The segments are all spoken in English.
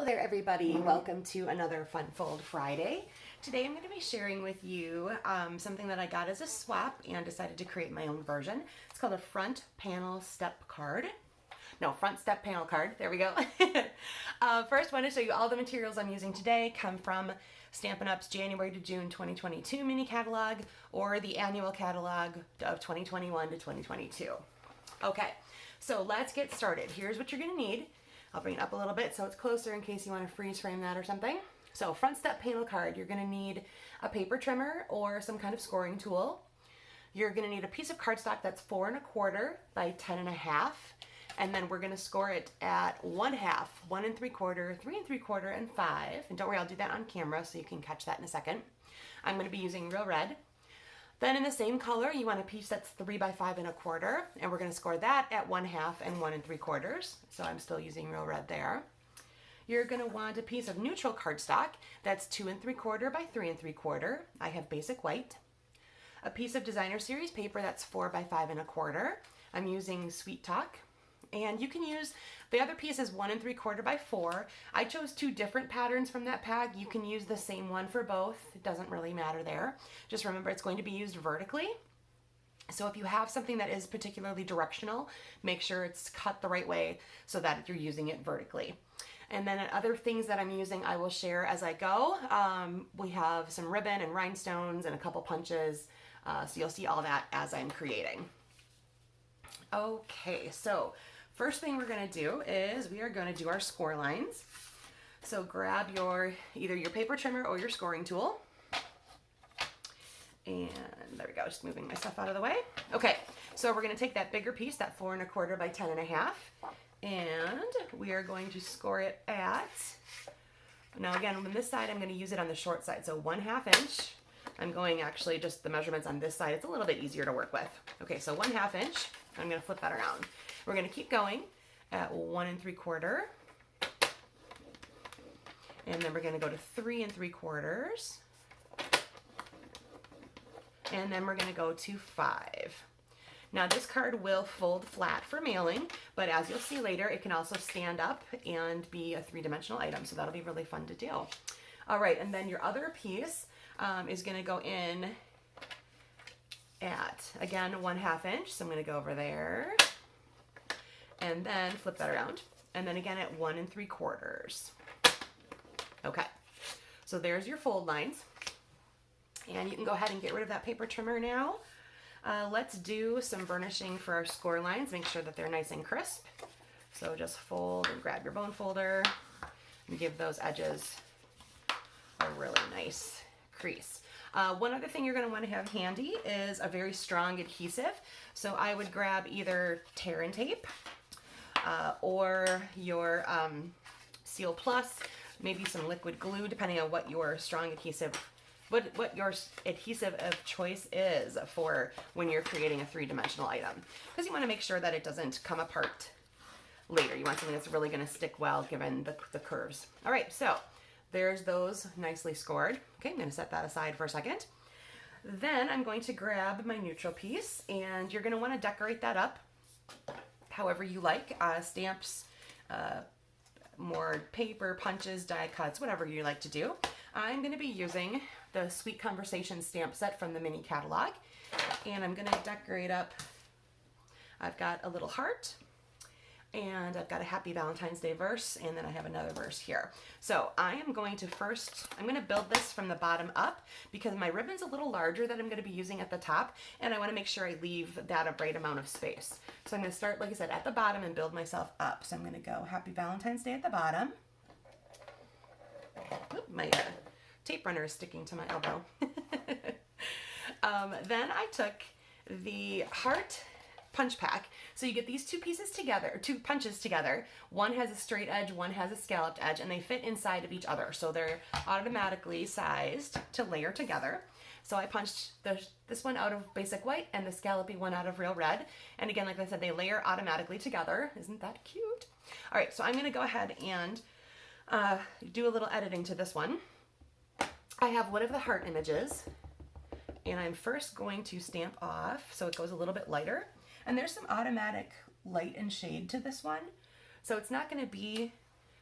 Hello there everybody, welcome to another Fun Fold Friday. Today I'm going to be sharing with you something that I got as a swap and decided to create my own version. It's called a front step panel card, there we go. First I want to show you all the materials I'm using today come from Stampin' Up's January to June 2022 mini catalog or the annual catalog of 2021 to 2022. Okay, so let's get started. Here's what you're going to need. I'll bring it up a little bit so it's closer in case you want to freeze frame that or something. So front step panel card, you're going to need a paper trimmer or some kind of scoring tool. You're going to need a piece of cardstock that's 4 1/4 by 10 1/2, and then we're going to score it at 1/2, 1 3/4, 3 3/4, and 5. And don't worry, I'll do that on camera so you can catch that in a second. I'm going to be using real red. Then in the same color, you want a piece that's 3 by 5 1/4, and we're going to score that at 1/2 and 1 3/4. So I'm still using real red there. You're going to want a piece of neutral cardstock that's 2 3/4 by 3 3/4. I have basic white. A piece of designer series paper that's 4 by 5 1/4. I'm using Sweet Talk. And you can use, the other piece is 1 3/4 by 4. I chose 2 different patterns from that pack. You can use the same one for both. It doesn't really matter there. Just remember it's going to be used vertically. So if you have something that is particularly directional, make sure it's cut the right way so that you're using it vertically. And then other things that I'm using I will share as I go. We have some ribbon and rhinestones and a couple punches. So you'll see all that as I'm creating. Okay, so first thing we're going to do is we are going to do our score lines. So grab either your paper trimmer or your scoring tool. And there we go, just moving my stuff out of the way. Okay, so we're going to take that bigger piece, that 4 1/4 by 10 1/2, and we are going to score it at, now again, on this side I'm going to use it on the short side, so 1/2 inch. I'm going actually just the measurements on this side. It's a little bit easier to work with. Okay, so 1/2 inch. I'm going to flip that around. We're going to keep going at 1 3/4. And then we're going to go to 3 3/4. And then we're going to go to 5. Now this card will fold flat for mailing, but as you'll see later, it can also stand up and be a 3-dimensional item. So that'll be really fun to do. All right, and then your other piece is going to go in at, again, 1/2 inch. So I'm going to go over there and then flip that around. And then again at 1 3/4. Okay, so there's your fold lines. And you can go ahead and get rid of that paper trimmer now. Let's do some burnishing for our score lines. Make sure that they're nice and crisp. So just fold and grab your bone folder and give those edges a really nice crease. One other thing you're going to want to have handy is a very strong adhesive. So I would grab either tear and tape or your Seal Plus, maybe some liquid glue, depending on what your strong adhesive, what your adhesive of choice is for when you're creating a 3-dimensional item. Because you want to make sure that it doesn't come apart later. You want something that's really going to stick well given the curves. All right, so there's those nicely scored. Okay, I'm going to set that aside for a second. Then I'm going to grab my neutral piece, and you're going to want to decorate that up however you like. Stamps, more paper, punches, die cuts, whatever you like to do. I'm going to be using the Sweet Conversation stamp set from the mini catalog, and I'm going to decorate up. I've got a little heart, and I've got a Happy Valentine's Day verse, and then I have another verse here. So I am going to I'm going to build this from the bottom up because my ribbon's a little larger that I'm going to be using at the top, and I want to make sure I leave that a right amount of space. So I'm going to start, like I said, at the bottom and build myself up. So I'm going to go Happy Valentine's Day at the bottom. Oop, my tape runner is sticking to my elbow. Then I took the heart punch pack. So you get these two punches together. One has a straight edge, one has a scalloped edge, and they fit inside of each other. So they're automatically sized to layer together. So I punched this one out of basic white and the scallopy one out of real red. And again, like I said, they layer automatically together. Isn't that cute? All right, so I'm going to go ahead and do a little editing to this one. I have one of the heart images, and I'm first going to stamp off so it goes a little bit lighter. And there's some automatic light and shade to this one. So it's not going to be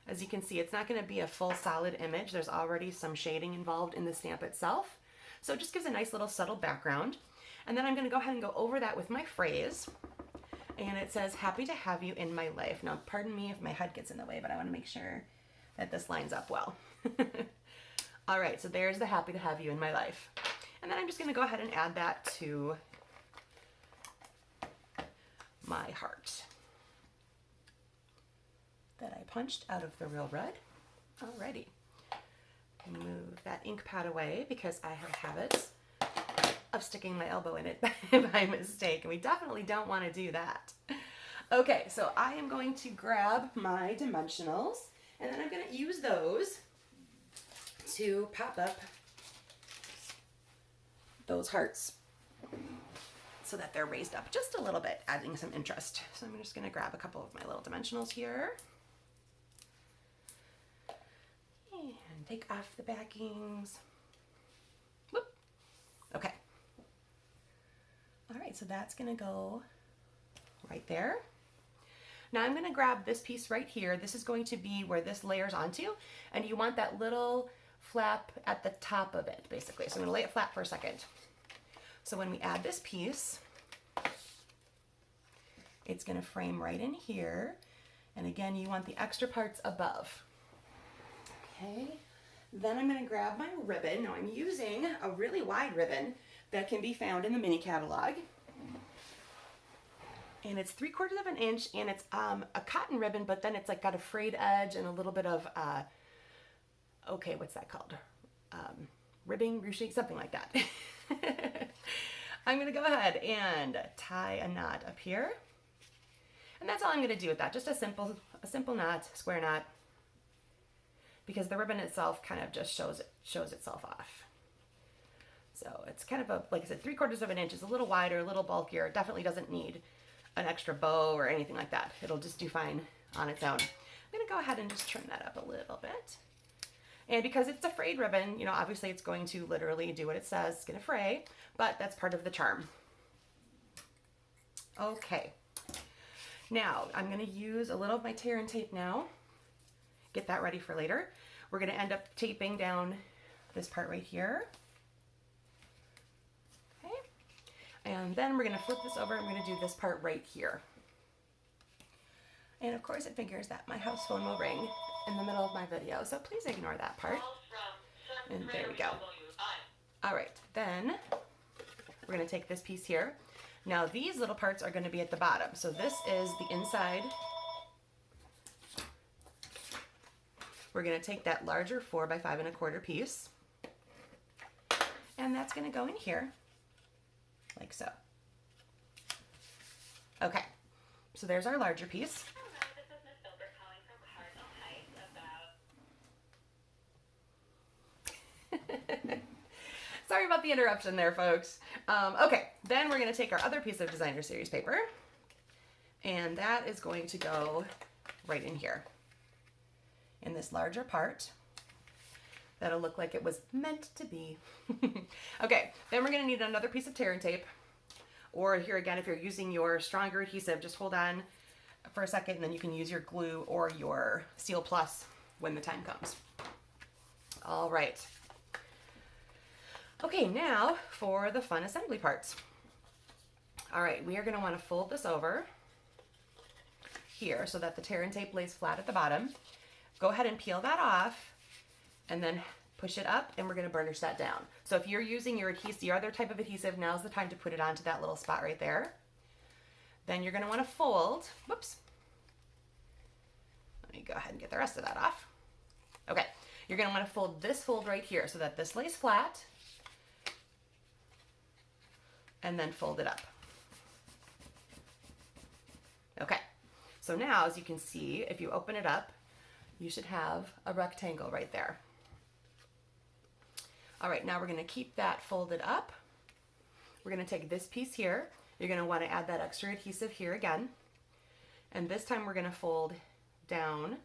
As you can see, it's not going to be a full solid image. There's already some shading involved in the stamp itself. So it just gives a nice little subtle background. And then I'm going to go ahead and go over that with my phrase. And it says, happy to have you in my life. Now, pardon me if my head gets in the way, but I want to make sure that this lines up well. All right, so there's the happy to have you in my life. And then I'm just going to go ahead and add that to my heart that I punched out of the Real Red. Alrighty. Move that ink pad away because I have habits of sticking my elbow in it by mistake, and we definitely don't want to do that. Okay, so I am going to grab my dimensionals, and then I'm going to use those to pop up those hearts so that they're raised up just a little bit, adding some interest. So I'm just going to grab a couple of my little dimensionals here and take off the backings. Whoop. Okay. All right, so that's going to go right there. Now I'm going to grab this piece right here. This is going to be where this layers onto, and you want that little flap at the top of it, basically. So I'm going to lay it flat for a second. So when we add this piece, it's going to frame right in here. And again, you want the extra parts above. Okay. Then I'm going to grab my ribbon. Now I'm using a really wide ribbon that can be found in the mini catalog. And it's 3/4 of an inch, and it's a cotton ribbon, but then it's like got a frayed edge and a little bit of, okay, what's that called? Ribbing, ruching, something like that. I'm going to go ahead and tie a knot up here. And that's all I'm going to do with that. Just a simple knot, square knot, because the ribbon itself kind of just shows itself off. So it's kind of a, like I said, 3/4 of an inch. It's a little wider, a little bulkier. It definitely doesn't need an extra bow or anything like that. It'll just do fine on its own. I'm going to go ahead and just trim that up a little bit. And because it's a frayed ribbon, you know, obviously it's going to literally do what it says. It's going to fray, but that's part of the charm. Okay. Now, I'm going to use a little of my tear and tape now. Get that ready for later. We're going to end up taping down this part right here. Okay. And then we're going to flip this over and we're going to do this part right here. And of course it figures that my house phone will ring in the middle of my video, so please ignore that part. And there we go. All right, then we're going to take this piece here. Now these little parts are going to be at the bottom. So this is the inside. We're going to take that larger 4 by 5 1/4 piece, and that's going to go in here like so. Okay, so there's our larger piece. Sorry about the interruption there, folks. Okay, then we're going to take our other piece of designer series paper, and that is going to go right in here in this larger part. That'll look like it was meant to be. Okay, then we're going to need another piece of tear and tape, or here again, if you're using your stronger adhesive, just hold on for a second and then you can use your glue or your Seal Plus when the time comes. All right. Okay, now for the fun assembly parts. All right, we are going to want to fold this over here so that the tear and tape lays flat at the bottom. Go ahead and peel that off and then push it up, and we're going to burnish that down. So if you're using your adhesive, your other type of adhesive, now's the time to put it onto that little spot right there. Then you're going to want to fold. Whoops. Let me go ahead and get the rest of that off. Okay, you're going to want to fold this fold right here so that this lays flat, and then fold it up. Okay, so now as you can see, if you open it up, you should have a rectangle right there. All right, now we're going to keep that folded up. We're going to take this piece here. You're going to want to add that extra adhesive here again. And this time we're going to fold down.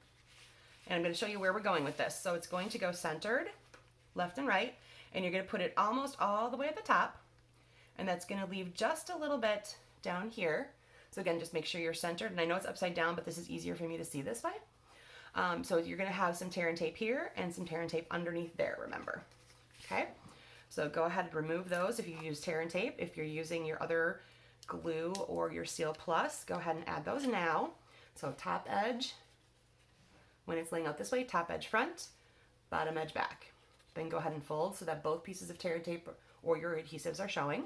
And I'm going to show you where we're going with this. So it's going to go centered, left and right, and you're going to put it almost all the way at the top. And that's going to leave just a little bit down here. So again, just make sure you're centered. And I know it's upside down, but this is easier for me to see this way. So you're going to have some tear and tape here and some tear and tape underneath there, remember. Okay, so go ahead and remove those if you use tear and tape. If you're using your other glue or your Seal Plus, go ahead and add those now. So top edge, when it's laying out this way, top edge front, bottom edge back. Then go ahead and fold so that both pieces of tear and tape or your adhesives are showing.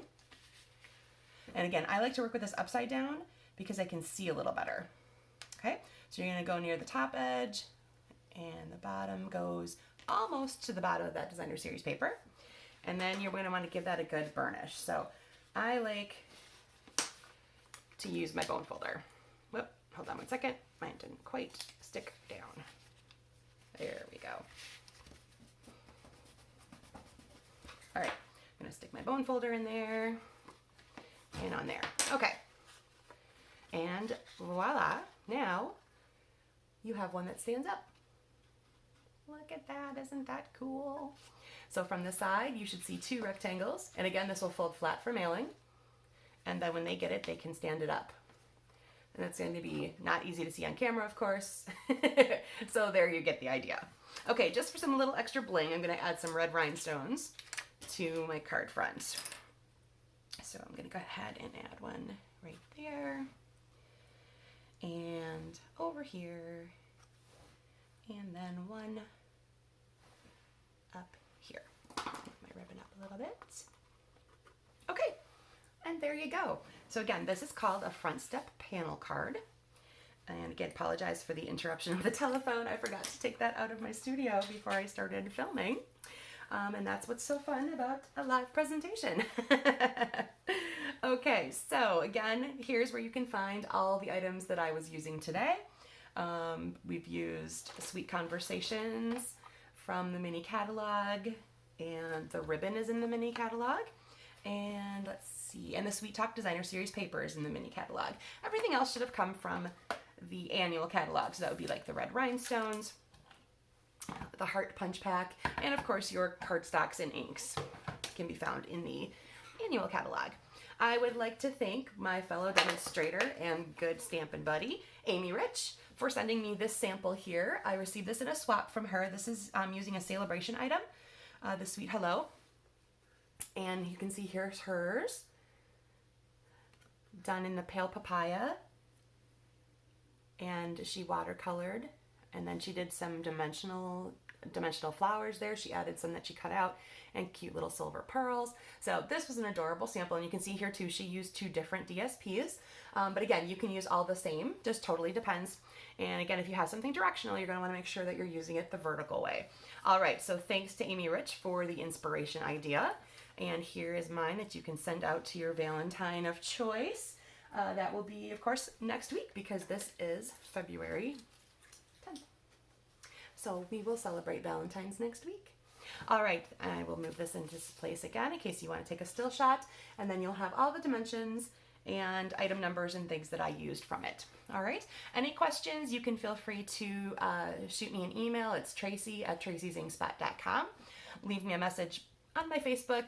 And again, I like to work with this upside down because I can see a little better. Okay, so you're going to go near the top edge and the bottom goes almost to the bottom of that designer series paper. And then you're going to want to give that a good burnish. So I like to use my bone folder. Whoop, hold on one second. Mine didn't quite stick down. There we go. All right, I'm gonna stick my bone folder in there and on there. Okay, and voila, now you have one that stands up. Look at that, isn't that cool? So from the side, you should see two rectangles. And again, this will fold flat for mailing. And then when they get it, they can stand it up. And it's going to be not easy to see on camera, of course. So there you get the idea. Okay, just for some little extra bling, I'm going to add some red rhinestones to my card front. So I'm going to go ahead and add one right there. And over here. And then one up here. Move my ribbon up a little bit. Okay, and there you go. So again, this is called a front step panel card. And again, apologize for the interruption of the telephone. I forgot to take that out of my studio before I started filming. And that's what's so fun about a live presentation. Okay, so again, here's where you can find all the items that I was using today. We've used Sweet Conversations from the mini catalog, and the ribbon is in the mini catalog. And let's see, and the Sweet Talk Designer Series paper is in the mini catalog. Everything else should have come from the annual catalog. So that would be like the red rhinestones, the heart punch pack, and of course your cardstocks and inks can be found in the annual catalog. I would like to thank my fellow demonstrator and good Stampin' Buddy, Amy Rich, for sending me this sample here. I received this in a swap from her. This is using a celebration item, the Sweet Hello. And you can see here's hers, done in the pale papaya. And she watercolored, and then she did some dimensional flowers there. She added some that she cut out and cute little silver pearls. So this was an adorable sample, and you can see here too, she used 2 different DSPs. But again, you can use all the same, just totally depends. And again, if you have something directional, you're gonna wanna make sure that you're using it the vertical way. All right, so thanks to Amy Rich for the inspiration idea. And here is mine that you can send out to your Valentine of choice. That will be, of course, next week because this is February 10th. So we will celebrate Valentine's next week. All right, I will move this into place again in case you want to take a still shot, and then you'll have all the dimensions and item numbers and things that I used from it. All right, any questions, you can feel free to shoot me an email. It's tracy@tracy'singspot.com. Leave me a message on my Facebook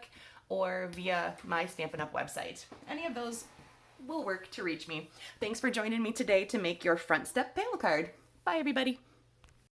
or via my Stampin' Up! Website. Any of those will work to reach me. Thanks for joining me today to make your front step panel card. Bye, everybody.